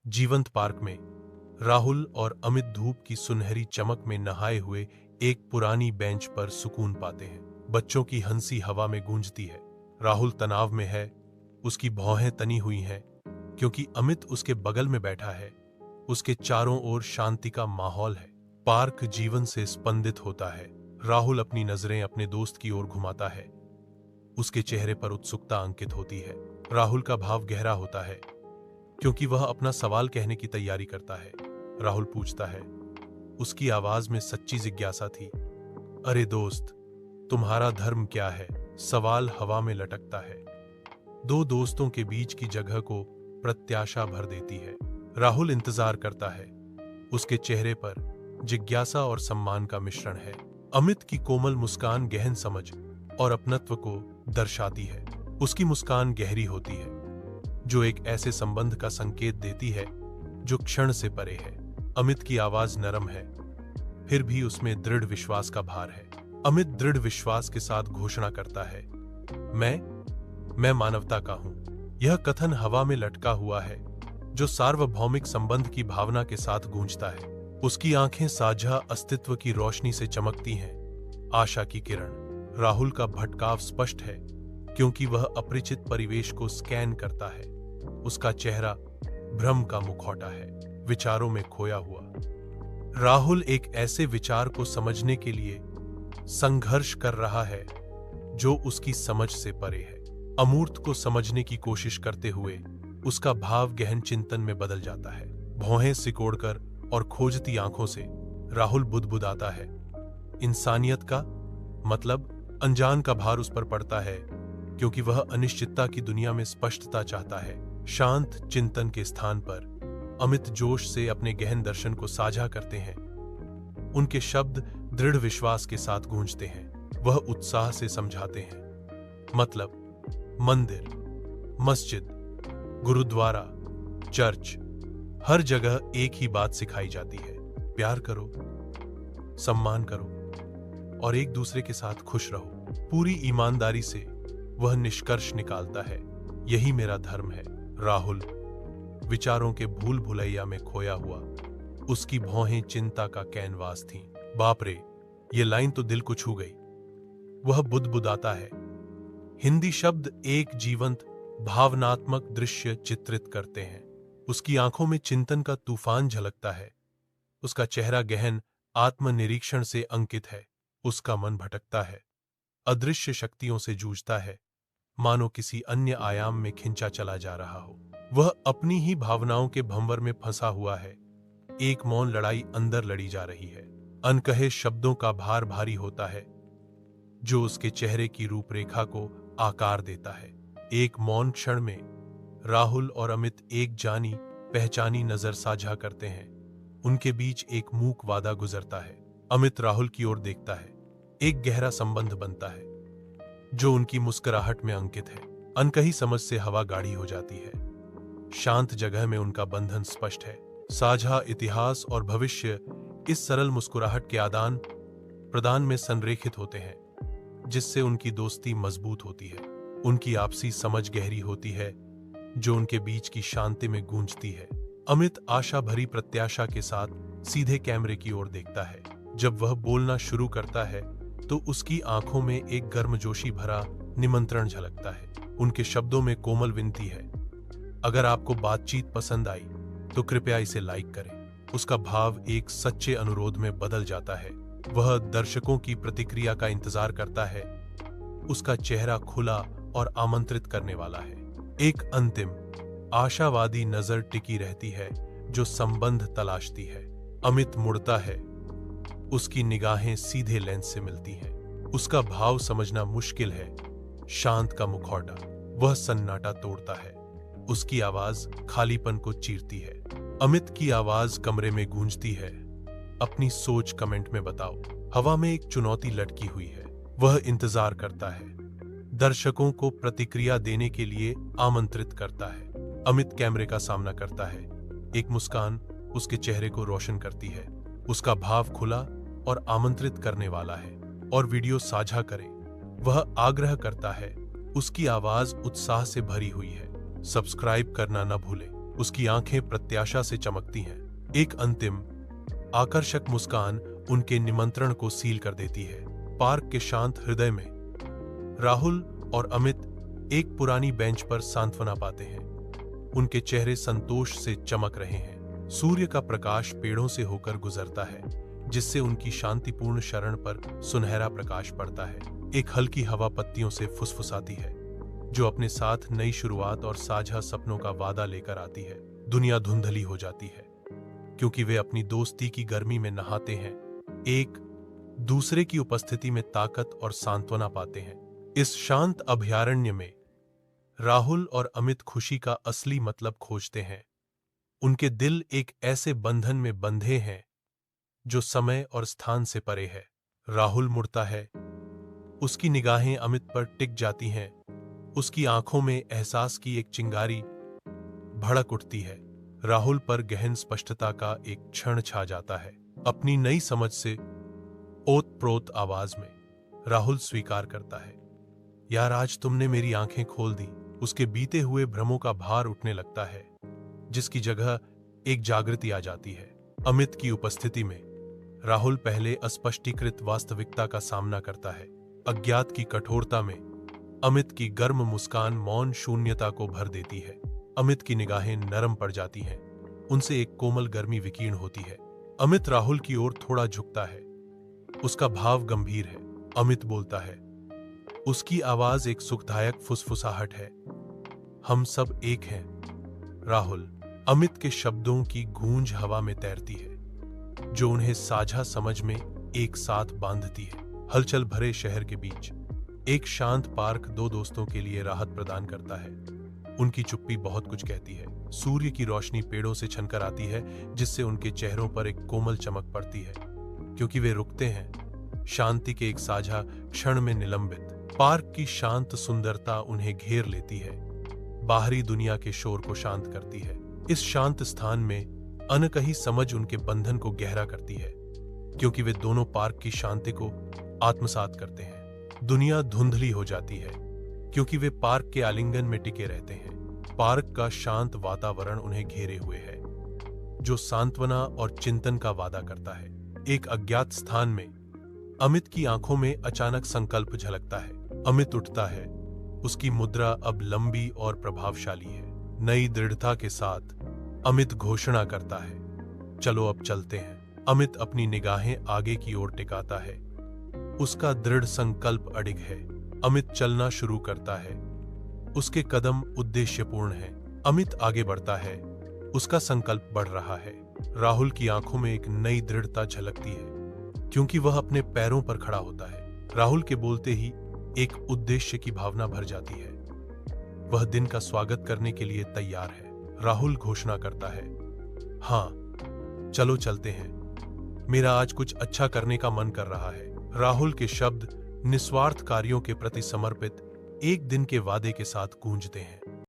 जीवंत पार्क में राहुल और अमित धूप की सुनहरी चमक में नहाए हुए एक पुरानी बेंच पर सुकून पाते हैं। बच्चों की हंसी हवा में गूंजती है। राहुल तनाव में है, उसकी भौहें तनी हुई हैं क्योंकि अमित उसके बगल में बैठा है। उसके चारों ओर शांति का माहौल है। पार्क जीवन से स्पंदित होता है। राहुल अपनी नजरें अपने दोस्त की ओर घुमाता है। उसके चेहरे पर उत्सुकता अंकित होती है। राहुल का भाव गहरा होता है क्योंकि वह अपना सवाल कहने की तैयारी करता है। राहुल पूछता है। उसकी आवाज में सच्ची जिज्ञासा थी। अरे दोस्त, तुम्हारा धर्म क्या है? सवाल हवा में लटकता है। दो दोस्तों के बीच की जगह को प्रत्याशा भर देती है। राहुल इंतजार करता है। उसके चेहरे पर जिज्ञासा और सम्मान का मिश्रण है। अमित की कोमल मुस्कान गहन समझ और अपनत्व को दर्शाती है। उसकी मुस्कान गहरी होती है, जो एक ऐसे संबंध का संकेत देती है जो क्षण से परे है। अमित की आवाज नरम है, फिर भी उसमें दृढ़ विश्वास का भार है। अमित दृढ़ विश्वास के साथ घोषणा करता है, मैं मानवता का हूं। यह कथन हवा में लटका हुआ है, जो सार्वभौमिक संबंध की भावना के साथ गूंजता है। उसकी आंखें साझा अस्तित्व की रोशनी से चमकती हैं, आशा की किरण। राहुल का भटकाव स्पष्ट है क्योंकि वह अपरिचित परिवेश को स्कैन करता है। उसका चेहरा भ्रम का मुखौटा है, विचारों में खोया हुआ। राहुल एक ऐसे विचार को समझने के लिए संघर्ष कर रहा है जो उसकी समझ से परे है। अमूर्त को समझने की कोशिश करते हुए उसका भाव गहन चिंतन में बदल जाता है। भौहें सिकोड़कर और खोजती आंखों से राहुल बुदबुदाता है। इंसानियत का मतलब अनजान का भार उस पर पड़ता है क्योंकि वह अनिश्चितता की दुनिया में स्पष्टता चाहता है। शांत चिंतन के स्थान पर अमित जोश से अपने गहन दर्शन को साझा करते हैं। उनके शब्द दृढ़ विश्वास के साथ गूंजते हैं। वह उत्साह से समझाते हैं, मतलब मंदिर, मस्जिद, गुरुद्वारा, चर्च, हर जगह एक ही बात सिखाई जाती है। प्यार करो, सम्मान करो और एक दूसरे के साथ खुश रहो। पूरी ईमानदारी से वह निष्कर्ष निकालता है, यही मेरा धर्म है। राहुल विचारों के भूल भुलैया में खोया हुआ, उसकी भौहें चिंता का कैनवास थीं। बाप रे, ये लाइन तो दिल को छू गई। वह बुदबुदाता है। हिंदी शब्द एक जीवंत भावनात्मक दृश्य चित्रित करते हैं। उसकी आंखों में चिंतन का तूफान झलकता है। उसका चेहरा गहन आत्मनिरीक्षण से अंकित है। उसका मन भटकता है, अदृश्य शक्तियों से जूझता है, मानो किसी अन्य आयाम में खिंचा चला जा रहा हो। वह अपनी ही भावनाओं के भंवर में फंसा हुआ है। एक मौन लड़ाई अंदर लड़ी जा रही है। अनकहे शब्दों का भार भारी होता है, जो उसके चेहरे की रूपरेखा को आकार देता है। एक मौन क्षण में राहुल और अमित एक जानी पहचानी नजर साझा करते हैं। उनके बीच एक मूक वादा गुजरता है। अमित राहुल की ओर देखता है। एक गहरा संबंध बनता है जो उनकी मुस्कुराहट में अंकित है। अनकही समझ से हवा गाढ़ी हो जाती है। शांत जगह में उनका बंधन स्पष्ट है। साझा इतिहास और भविष्य इस सरल मुस्कुराहट के आदान प्रदान में संरेखित होते हैं, जिससे उनकी दोस्ती मजबूत होती है। उनकी आपसी समझ गहरी होती है, जो उनके बीच की शांति में गूंजती है। अमित आशा भरी प्रत्याशा के साथ सीधे कैमरे की ओर देखता है। जब वह बोलना शुरू करता है तो उसकी आंखों में एक गर्मजोशी भरा निमंत्रण झलकता है। उनके शब्दों में कोमल विनती है, अगर आपको बातचीत पसंद आई तो कृपया इसे लाइक करें। उसका भाव एक सच्चे अनुरोध में बदल जाता है। वह दर्शकों की प्रतिक्रिया का इंतजार करता है। उसका चेहरा खुला और आमंत्रित करने वाला है। एक अंतिम आशावादी नजर टिकी रहती है जो संबंध तलाशती है। अमित मुड़ता है। उसकी निगाहें सीधे लेंस से मिलती हैं। उसका भाव समझना मुश्किल है। शांत का मुखौटा। वह सन्नाटा तोड़ता है। उसकी आवाज खालीपन को चीरती है। अमित की आवाज कमरे में गूंजती है, अपनी सोच कमेंट में बताओ। हवा में एक चुनौती लटकी हुई है। वह इंतजार करता है, दर्शकों को प्रतिक्रिया देने के लिए आमंत्रित करता है। अमित कैमरे का सामना करता है। एक मुस्कान उसके चेहरे को रोशन करती है। उसका भाव खुला और आमंत्रित करने वाला है। और वीडियो साझा करें, वह आग्रह करता है। उसकी आवाज उत्साह से भरी हुई है। सब्सक्राइब करना न भूलें। उसकी आंखें प्रत्याशा से चमकती हैं। एक अंतिम आकर्षक मुस्कान उनके निमंत्रण को सील कर देती है। पार्क के शांत हृदय में राहुल और अमित एक पुरानी बेंच पर सांत्वना पाते हैं। उनके चेहरे संतोष से चमक रहे हैं। सूर्य का प्रकाश पेड़ों से होकर गुजरता है, जिससे उनकी शांतिपूर्ण शरण पर सुनहरा प्रकाश पड़ता है। एक हल्की हवा पत्तियों से फुसफुसाती है, जो अपने साथ नई शुरुआत और साझा सपनों का वादा लेकर आती है। दुनिया धुंधली हो जाती है, क्योंकि वे अपनी दोस्ती की गर्मी में नहाते हैं, एक दूसरे की उपस्थिति में ताकत और सांत्वना पाते हैं। इस शांत अभयारण्य में राहुल और अमित खुशी का असली मतलब खोजते हैं। उनके दिल एक ऐसे बंधन में बंधे हैं जो समय और स्थान से परे है। राहुल मुड़ता है, उसकी निगाहें अमित पर टिक जाती हैं। उसकी आंखों में एहसास की एक चिंगारी भड़क उठती है। राहुल पर गहन स्पष्टता का एक क्षण छा जाता है। अपनी नई समझ से ओत-प्रोत आवाज में राहुल स्वीकार करता है, यार आज तुमने मेरी आंखें खोल दी। उसके बीते हुए भ्रमों का भार उठने लगता है, जिसकी जगह एक जागृति आ जाती है। अमित की उपस्थिति में राहुल पहले अस्पष्टीकृत वास्तविकता का सामना करता है। अज्ञात की कठोरता में अमित की गर्म मुस्कान मौन शून्यता को भर देती है। अमित की निगाहें नरम पड़ जाती हैं, उनसे एक कोमल गर्मी विकीर्ण होती है। अमित राहुल की ओर थोड़ा झुकता है, उसका भाव गंभीर है। अमित बोलता है, उसकी आवाज एक सुखदायक फुसफुसाहट है, हम सब एक हैं। राहुल, अमित के शब्दों की गूंज हवा में तैरती है, जो उन्हें साझा समझ में एक साथ बांधती है। हलचल भरे शहर के बीच एक शांत पार्क दो दोस्तों के लिए राहत प्रदान करता है। उनकी चुप्पी बहुत कुछ कहती है। सूर्य की रोशनी पेड़ों से छनकर आती है, जिससे उनके चेहरों पर एक कोमल चमक पड़ती है, क्योंकि वे रुकते हैं, शांति के एक साझा क्षण में निलंबित। पार्क की शांत सुंदरता उन्हें घेर लेती है, बाहरी दुनिया के शोर को शांत करती है। इस शांत स्थान में अनकही समझ उनके बंधन को गहरा करती है, क्योंकि वे दोनों पार्क की शांति को आत्मसात करते हैं। दुनिया धुंधली हो जाती है, क्योंकि वे पार्क के आलिंगन में टिके रहते हैं। पार्क का शांत वातावरण उन्हें घेरे हुए है, जो सांत्वना और चिंतन का वादा करता है। एक अज्ञात स्थान में अमित की आंखों में अचानक संकल्प झलकता है। अमित उठता है, उसकी मुद्रा अब लंबी और प्रभावशाली है। नई दृढ़ता के साथ अमित घोषणा करता है, चलो अब चलते हैं। अमित अपनी निगाहें आगे की ओर टिकाता है, उसका दृढ़ संकल्प अडिग है। अमित चलना शुरू करता है, उसके कदम उद्देश्यपूर्ण हैं। अमित आगे बढ़ता है, उसका संकल्प बढ़ रहा है। राहुल की आंखों में एक नई दृढ़ता झलकती है, क्योंकि वह अपने पैरों पर खड़ा होता है। राहुल के बोलते ही एक उद्देश्य की भावना भर जाती है। वह दिन का स्वागत करने के लिए तैयार है। राहुल घोषणा करता है, हाँ, चलो चलते हैं, मेरा आज कुछ अच्छा करने का मन कर रहा है। राहुल के शब्द निस्वार्थ कार्यों के प्रति समर्पित एक दिन के वादे के साथ गूंजते हैं।